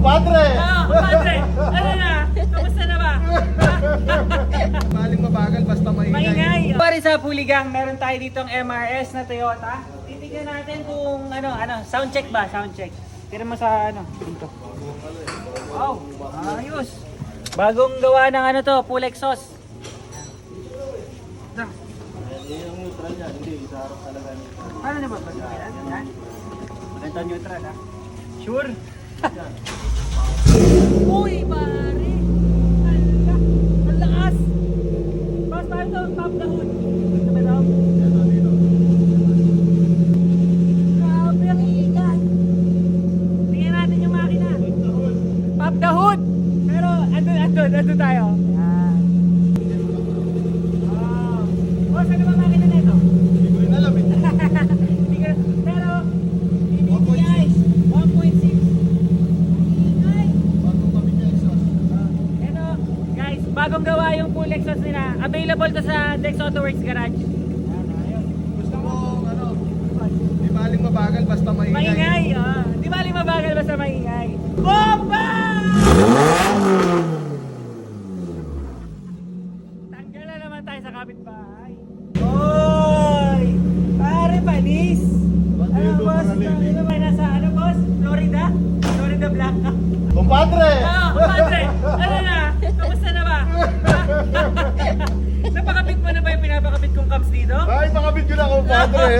Kumpadre! Oo, kumpadre. Ano na? Kamusta na ba? Maling mabagal basta maingay. Maingay. Pare sa Puligang, meron tayo ditong MRS na Toyota. Titignan natin kung sound check ba? Sound check. Tira mo sa dito. Wow, ayos. Bagong gawa ng full exhaust. Yung neutral yan, hindi, isa harap talaga nito. Paano na ba? Yan? Maganda neutral ha? Sure? Uy, pare! Hala! Ang lakas! Boss, paano ito? Top the hood. Ito ba ito? Dito. Grabe ang ingay! Tingnan natin yung makina. Pop the hood! Pero andun tayo. Yan. Wow. Boss, ano ba makina na ito? Hindi ko rin alam eh. Pero, PPTI, 1.6. Ingay! Bagong kami niya exhaust. Ito, guys, bagong gawa yung full exhaust nila. Available to sa Dex Autoworks Garage. Gusto mo, di maling mabagal basta maingay. Maingay, di ba mabagal basta maingay? Bomba! Tanggal na naman tayo sa kapitbahay. Oy! Pare, panis! Ano, boss? Ano ba nasa, boss? Florida? Florida Blanca? Kumpadre! Kumpadre! Ano na? Kamusta na ba? Napakapit mo na ba yung pinapakapit kong cams dito? Ay, pakabit ko na kumpadre.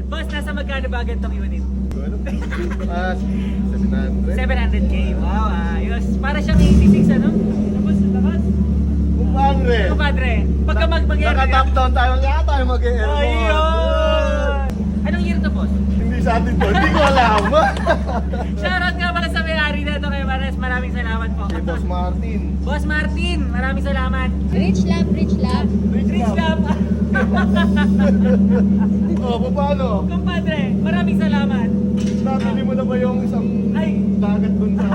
Boss, nasa magkano ba gantong unit? 700. 700k. Wow, ayos. Para siyang 86, ano? Tapos, lakas. Kumpadre! Kumpadre, pagka Naka-top down tayo, kaya tayo mag-airport. Ayun! Anong year to, boss? Hindi sa atin to, hindi ko alam. Shoutout nga pala sa may-ari na ito kay Mares. Maraming salamat po. Si Boss Martin. Boss Martin, maraming salamat. Rich love, rich love. Rich love. Oh, paano? Kumpadre, maraming salamat. Nabili mo na ba yung isang Ay, dagat dun sa